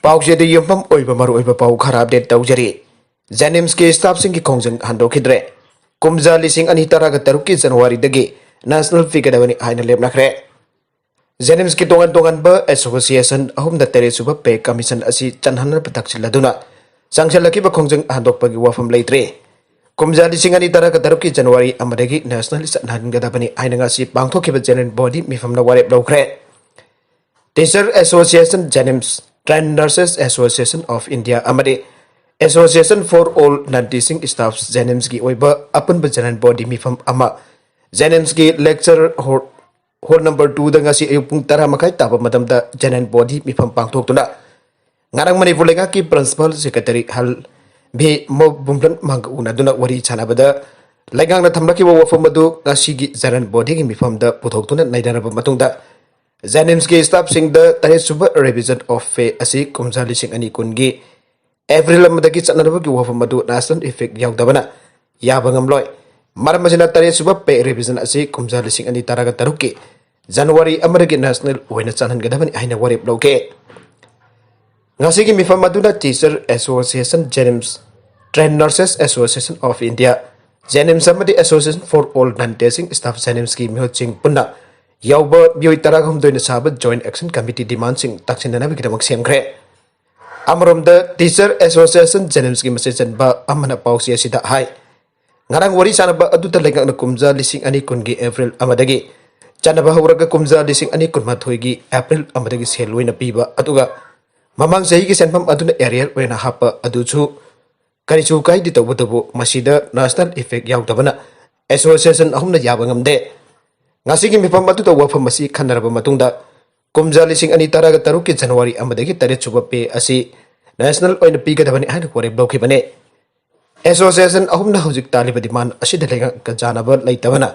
पाउजेद यमपम ओइबा मरुइबा पाउ खरा update तौजरी JNIMS के स्टाफ सिंह की khongjng hndokkhidre kumja lising ani taraga taruki January dagi national figure haina lepnakhre JNIMS की tongan ba association ahum da tere suba pay commission asi chanhanna patakchiladuna sangchalaki ba khongjng handokpa gi wafam leitre kumja lising ani taraga taruki January amadagi national sanhan gadabani haina ngasi pangthokhiba general body mifamna warep lawkhre Teacher Association JNIMS Trained Nurses Association of India amade Association for all non-teaching staffs JNIMS की ओइबा अपन बजरन body मिफम अमा JNIMS की lecture whole number 2 दंगा सी अयुपुंग तरा मखाई ताब मदम दा general body मिफम पांगथोक्तुना ngarang Manipur lenga की प्रिंसिपल सेक्रेटरी हल भी मो बुमलन मांग उनादुना वरी छानाबदा लेगांग ना थमलकी वफम मदु गासी की जनरल बॉडी की मिफम दा पुथोक्तुना नाइदारब मतुंगदा JNIMS की स्टाफ सिंह दा तरे सुब रिविजन ऑफ फे असि कुमजा लिसिंग अनि कुनगी April amadagi chanaraba ki wafam madu national effect yaudabana yabangam loy maramajina tare suba pay revision asi kumja lising ani taraga taruki January amadagi national oina chanhan gadabani aina warep loke ngasi ki mifam maduna Teacher Association JNIMS Trained Nurses Association of India JNIMS amadi Association for all non-teaching staff JNIMS ki mihoching punna yauba Mioi taragam doina saba joint action committee demand sing taksinana bikidamak semkhre Amrom the Teacher Association JNIMS की message ba amana pausi asida hai ngarang wari sana ba aduta lenga na kumja lising ani kungi April amadagi chanaba hawraga kumja lising ani kunma thoigi April amadagi seloina piba aduga mamang sahi ki senpam aduna area oina hapa aduchu karichu kai di tawbudabu masida national effect yaudabana association ahumna yabangamde ngasi ki mifam aduta wafam masi khanaraba matungda kumja lising ani taraga taruki January amadagi tare chuba pe asi national oina pigadabani haina koreb lawkhibane association ahumna hojik taliba demand asida lenga ka janaba leitabana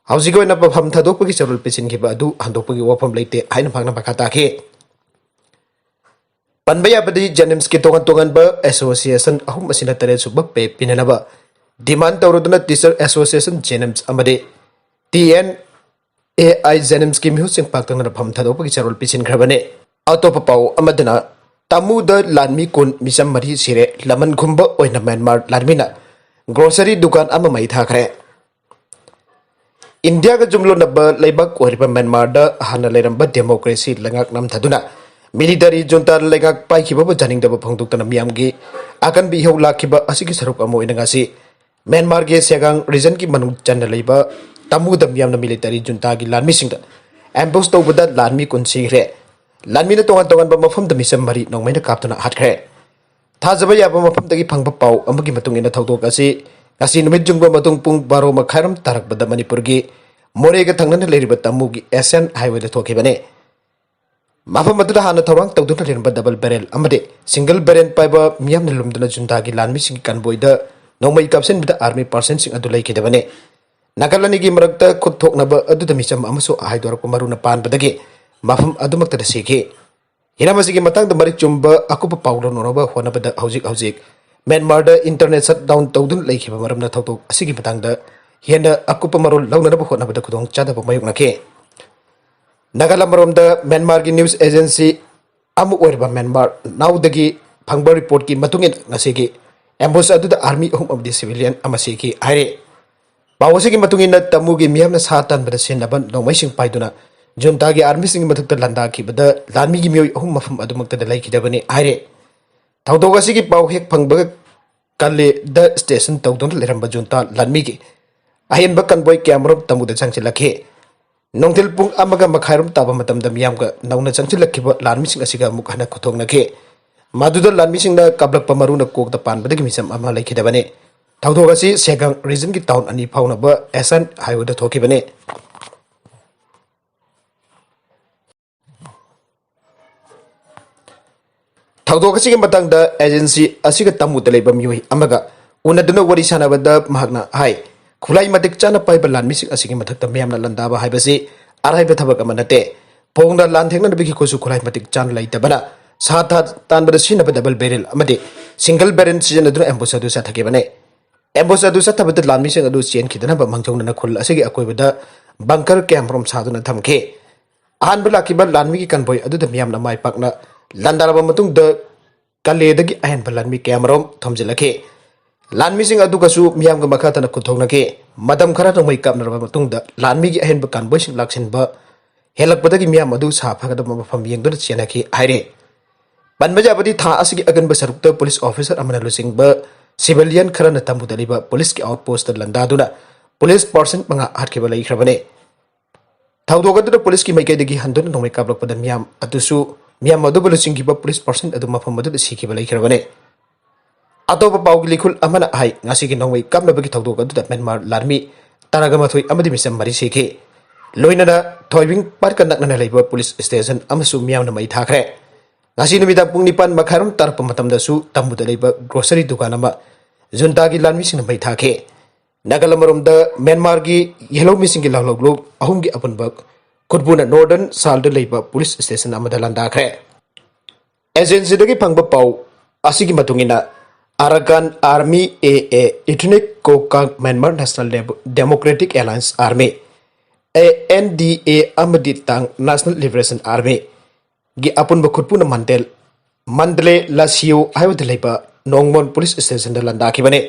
hojik oina pafam thadokpagi charul pichin khiba adu handokpagi wafam leite haina phangna bakata ke panbaya badi JNIMS ki tongan ba association ahum asina tare chuba pe pinanaba demand tawruduna Teacher Association JNIMS amade TN AI JNIMS की music पाक्तंग ना फम थादो पकी चरोल पिसिन खरबने अतोप पाउ अमदना तामुदा लानमी कुन मिसम मरी सिरे लमन खुंब ओइना Myanmar लानमीना grocery दुकान अमा मै थाखरे इंडिया का जुमलो नब लेबक ओरिबा म्यांमार दा हाना लेरंबा डेमोक्रेसी लंगाक नाम थादुना मिलिटरी जुंता लेगाक पाइखिबा जनिंग दब फंगदुक्तना मियामगी आकन बिहौ लाखिबा असिगी सरुप अमो इनगासी म्यांमार के सेगांग रीजन की मनु चन लेबा Tamuda Protester military junta की लानमी सिंह एम्बुश तौबदा लानमी कुनसिरे लानमी ने तोंगन बा मफम द मिसम मरी नोंमैना कापतना हाटखरे थाजबा याबा मफम दगी फंगबा पाउ अमगी मतुंग इन थौदोक असि ngasi numit jungba matung pung 12 makhairam tarakbada Manipur gi morega thangnana leiriba tamugi SN highway da thokibane mafam aduda hana thawang tawduna lerba double barrel amade single barrel paiba miyam nalumduna junta gi lanmi sing kanboi da nongmai kapsen bida army percent sing adu leikidabane Nakalani की मरकता खुद थोकनबा अदुदा Mitcham अमसो आहाइदोरक मरुना पानबदगे मफम अदुमक्तदा सिखे हिनामसिगी मतंग द मरिक चुंबा अकुप पाउलो नोनबा होनबदा हौजिक म्यांमार द इंटरनेट शट डाउन तौदुन लेखिबा मरमना थौतो असिगी मतंग द हेना अकुप मरुल लौनरबा होनबदा खुदोंग चादबा मायुकनखे नगालमरम द म्यांमार की न्यूज एजेंसी अमु ओरबा म्यांमार नाउदगी फंगबा रिपोर्ट की मतुंगिन ngasiगी एम्बुस अदुदा आर्मी अहुम अबदि सिविलियन अमसिगी हारे Bawasi की मतुंगिना तमुगी मियामना सातन बदा सेनबन नोंमैसिंग पाइदुना junta की आर्मी सिंग मथुक्ता लंदा की बदा लानमी की मियोई अहुम मफम अदुमक्ता लेखिदबने हाइरे थौदोगसी की पाउ हेक फंगबा कले द स्टेशन तौदुन लेरंबा junta लानमी की अहेनबा कनबोय कैमरम तमुदा चंगचिलखे नोंथिल पुंग अमगा मखाइरम ताबा मतम द मियामगा नौना चंगचिलखिबा लानमी सिंग असिगा मुखना खुथोंगनखे मादुदा लानमी सिंगना कबलक पमरुना कोकता पानबदगी मिसम अमा लेखिदबने थौदोगसी सेगांग रीजन की टाउन अनि फाउनबा एसन हाईवे द थोकिबने थौदोगसी के मतंग द एजेंसी असिगा तमुदा लेबा मियोई अमगा उनदुना वरी सानबदा महगना हाई खुलाई मतिक चाना पाइबा लानमी सिंग असिगी मथक्ता मियामना लंदाबा हाइबसी अराइबा थबक अमनते पोंगदा लानथेंगना बिखि खुसु खुलाई मतिक चान लैतबना साथा तानबदा सिनबा डबल बैरल अमदे सिंगल बैरल सिजनदुना एम्बुस अदु साथकेबने एम्बुस अदु सतबद लानमी सिंग अदु चेन खिदना बा मंगजौना खुल असिगी अकोइबदा बंकर कैम्प रोम सादुना थमखे अहानबा लाखिबा लानमी की कनबोय अदु द मियामना माइ पाकना लंदारबा मतुंग द kaleedagi ahenba lanmi kayamarom thomjilakhe lanmi sing adukasu miyamga makhatana kuthoknake madam khara tongmai kapnaraba matungda lanmi gi ahenba kanboi sing laksinba helakpadagi miyam adu saphagada mafam yengduna chenaki haire banbajabadi tha asigi aganba sarukta police officer amana lusingba civilian kharana tamudaliba police ki outpost landaduna police person manga hatkeba Leikhre Thaudogadra police ki maikaidagi handuna nomai kablakpada miyam atusu miyam aduba lusingiba police person adu mafam adu sikiba Leikhre atopa pawgi likhul amana hai ngasigi nomai kapnabagi thaudogadra Myanmar Lanmi taragamathoi amadi misam mari sikhi loinana thoibing parka naknana leiba police station amasu miyamna mai Hatkhre ngasi numida pung nipan makharam tarpa matamdasu Tamuda leiba grocery dukan ama juntagi Lanmi sing mai Hatkhre Nagalamoromda Myanmar gi yellow missing gi lahloglo ahum gi apunbak kutbuna northern salda leiba police station amada landakre agency dagi phangba paw asigi matungina Arakan Army AA Ethnic Kokang Myanmar National Democratic Alliance Army ANDA amadi tang National Liberation Army gi apunba kutbuna mandale lasio ayod leiba nongmon police station da landaki bane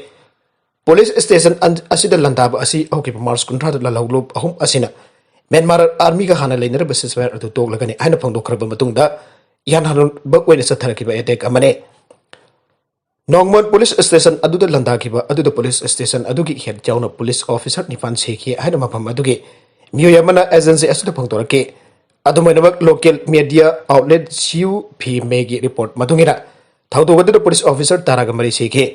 Police station asida landaba asi okay Mars kuntra la lawlo ahum asina Myanmar army ga hana leiner basis where atu tok lagani aina phangdokhraba matungda yan hanun bakwena satharakiba attack amane Nongmon police station aduda landakiba aduda police station adugi head jawna police officer nipan sekhi aina mafam adugi Mioi amana agency asida phangtorake adumainabak local media outlet CUP megi report matungina thaudogadra police officer taragamari sekhi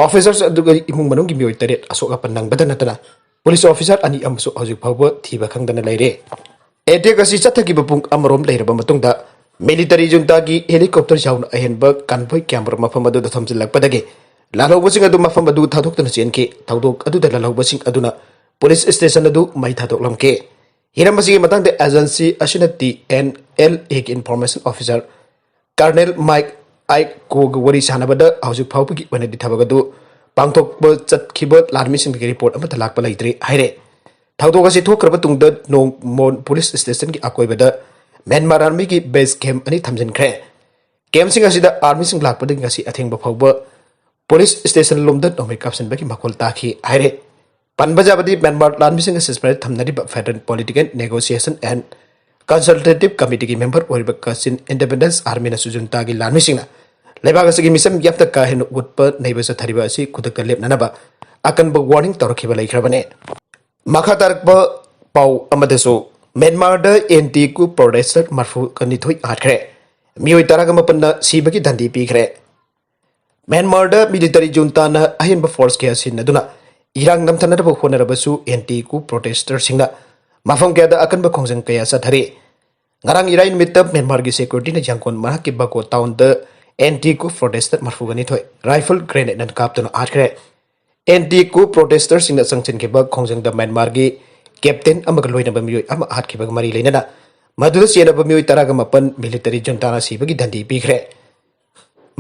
Officers aduga imung manunggi Mioi taret asoka pandang badanatana police officer ani amsu hojik phawba thiba khangdana Leire attack asi chathaki bapung amarom leiraba matungda military junta gi helicopter jauna ahenba kanboi camera mafam adu thamjilakpadagi lalobasing adu mafam adu thadoktana chenke thaudok adu lalobasing aduna police station adu mai thadoklamke hiramasi matangde agency asinati NLA information officer Colonel Mike I ko wari sanabada haujuk phawpagi banadi thabagadu pangthokba chatkhiba Lanmi sing gi report amata lakpa Leitre haire thawdogasi thokraba tungda nongmon police station gi akoibada Myanmar army gi base camp ani thamjinkhre camp sing asida army sing lakpada ngasi athengba phawba police station lomda nomai caption bagi makol takhi haire panbajabadi Myanmar Lanmi sing assessment thamnari federal political negotiation and consultative committee gi member oriba kasin independence army na sujunta gi Lanmi sing Lebaga misam yapta kahin utpa naibasa thariba asi kudaka lepnanaba akanba warning torokhiba Leikhre Makhatarkba pau amadasu Myanmar da anti ku protester marfu kanithoi Hatkhre Mioi taragamapanna sibagi dandi pikhre Myanmar da military junta na ahenba force kya sinaduna irang namthanaraba honarabasu anti ku protester singna mafam kya da akanba khongjng kaya sathari ngarang irain mitab Myanmar gi security na jangkon mahaki bako town da anti-coup protester marfugani thoi rifle grenade nan kaptuna Hatkhre anti-coup protester singna sangchen keba khongjang da Myanmar gi captain amaga loina ba Mioi ama Hatkhre mari leinana maduda chena ba Mioi taraga mapan military junta na sibagi dandi pikhre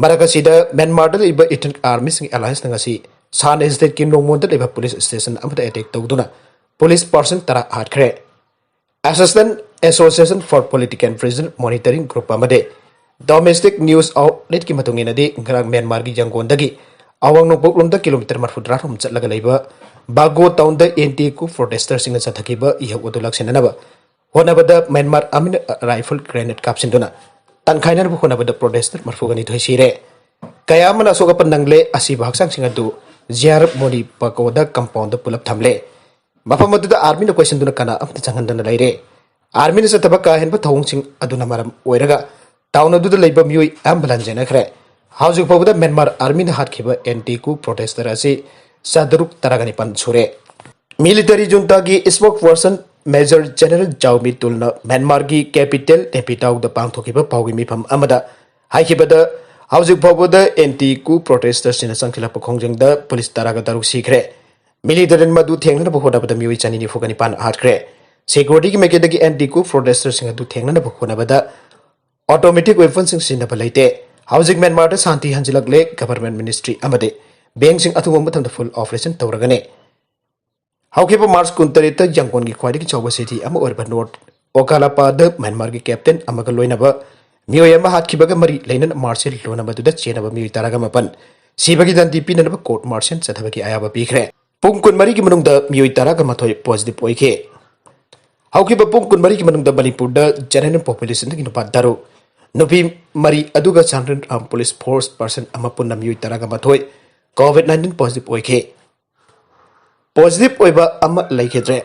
maraga sida Myanmar da iba Eastern Army sing alliance ngasi san state ki nongmon da iba police station amata attack tawduna police person tara Hatkhre Assistant Association for Political Prisoner Monitoring Group amade Domestic news outlet ki matungina di ngarang Myanmar gi jangkondagi awang nokboklomda kilometer marfudra rom chatlaga leiba bago town da anti-coup protester sing sathakiba ihawdu laksinanaba honabada Myanmar amin rifle grenade kapsinduna tankhainer bu honabada protester marfugani thoi Sire kayamana soga pandangle asi bhaksang sing adu ziar moni pakoda compound pulap thamle mafamadu da army na question duna kana amta changandana Leire army na sataba ka henba thong sing aduna maram oiraga Town adu leiba Mioi ambulance JNIMS haujuk pawda Myanmar army na Hatkhre anti-coup protester asi sadruk taragani pan sure military junta gi spokesperson Major General Jaumi Tulna Myanmar gi capital Naypyidaw da pangthokiba pawgi mifam amada haikibada haujuk pawda anti-coup protester sina sangkhilapa khongjang da police taraga daruk sikre military madu thengnana bohoda bada Mioi chanini fugani pan Hatkhre security gi mekedagi anti-coup protester singa du thengnana bohona bada automatic weapons sing sinaba leite housing Myanmar da santi hanjilakle government ministry amade bank sing athungom matham da full operation tawragane haukiba March 23 jangkon gi khwaidi ki chawba city ama urban north okalapa da Myanmar gi captain amaga loinaba Mioi ama Hatkhre mari leinan martial law namadu chenaba Mioi taraga mapan sibagi dandi pinanaba court martial chathabaki ayaba pikhre pung kun mari ki manungda Mioi taraga mathoi positive oike haukiba pung kun mari ki manungda Manipur da general population ki nupa daru nupi mari aduga Chandran police force person ama punna Mioi taraga mathoi COVID-19 positive oike positive oiba ama Leikhidre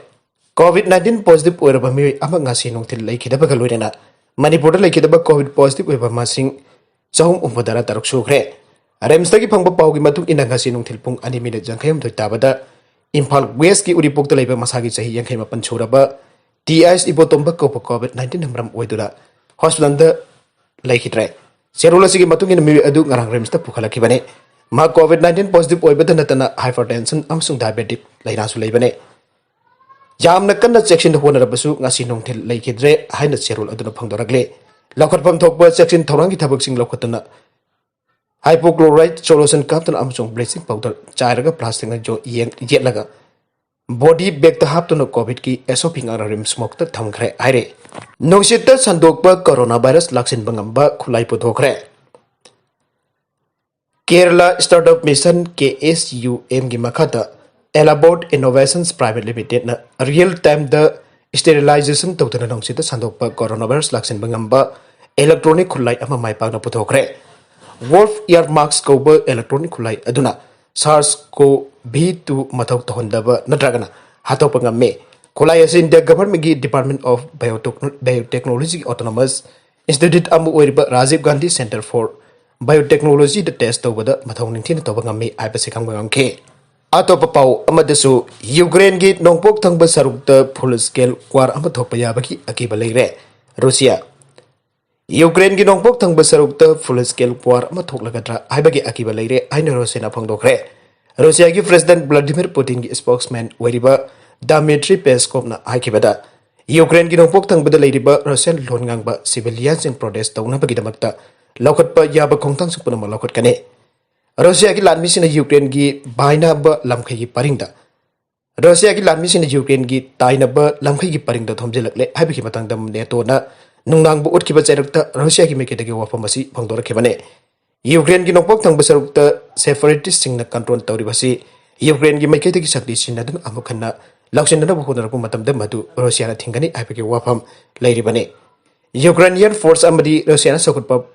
COVID-19 positive oiraba Mioi ama ngasi nongthil Leikhidaba ga loirena Manipur da Leikhidaba COVID positive oiba masing chahum umbadara taruk sukhre RIMS tagi phangba pawgi matung ina ngasi nongthil pung 2 minute jangkhayam thoi tabada Imphal West ki uripok da leiba masagi chahi yangkhai mapan churaba TIS ibotomba ko COVID-19 hamram oidura hospital da Leikhidre serula sigi matung ina Mioi adu ngarang RIMS ta pukhalakibane ma COVID-19 positive oibada natana hypertension amsung diabetic lainasu leibane Yamna kanna section honarabasu ngasi nongthil Leikhidre haina serul aduna phangdoragle lakhatpam thokpa section thorangi thabak sing lokhatuna hypochlorite solution kaptan amsung bleaching powder chairaga plastic na jo yetlaga body bag ta haptuna covid ki SOP ngara rim smoke ta Thengnakhre aire Nungsitta Sndokpa coronavirus Laksinba ngamba Khutlai Puthokkhre Kerala Startup Mission KSUM gi makhata Elabot Innovations Private Limited na real time the sterilization tawtana Nungsitta Sndokpa coronavirus Laksinba ngamba electronic Khutlai ama maipakna Puthokkhre Wolf earmarks koba electronic Khutlai aduna SARS-CoV-2 mathau tohondaba natragana hatopa ngamme Khutlai asin the government gi Department of Biotechnology Autonomous Institute amu oiriba Rajiv Gandhi Center for Biotechnology the test tawada mathau ningthina toba ngamme aibase khangba ngamke atopa pau amadasu Ukraine gi nongpok thangba sarukta full scale war ama thokpa yabagi akiba Leire Russia Ukraine gi nongpok thangba sarukta full scale war ama thoklagadra haibagi akiba Leire aina Russia phangdokhre Russia gi President Vladimir Putin gi spokesman weriba Dmitry Peskov na haikibada Ukraine gi nongpok thangbada leiriba Russian lon ngangba civilians in protest tawna bagi damakta lokhatpa yaba khongtang supuna ma lokhat kane Russia ki Lanmi sina Ukraine gi baina ba lamkhai gi paringda Russia ki Lanmi sina Ukraine gi taina ba lamkhai gi paringda thomjelakle haibagi matangdam neto na nungnang bu utkiba chairukta Russia ki meketagi wafamasi phangdorakhebane Ukraine gi nongpok thangba sarukta separatist singna control tawribasi Ukraine gi meketagi sakti sinadun amukhanna Laksinba buhunarku matamda madu Russia na thingani haibagi wafam leiribane Ukrainian force amadi Russia na sokutpa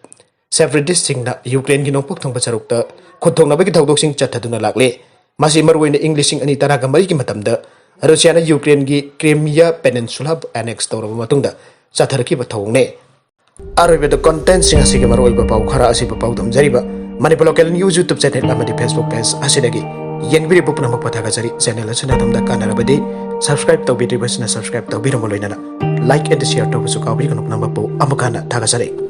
separatist singna Ukraine gi nongpok thangba sarukta khothongnabagi thawdoksing chathaduna lakle masi marwoina English sing ani taraga mari gi matamda Russia na Ukraine gi Crimea Peninsula annex tawraba matungda Satharki Bathongne. Arabic content sing asigi maroi bapau khara asi bapau damjariba Manipur local news YouTube channel amadi Facebook page asidagi yengbiri bupna mapathaga jari channel asana damda kanarabadi subscribe to bidri basna subscribe to biramo loinana like and share to busu kabi kanupna mapu amakana thaga jari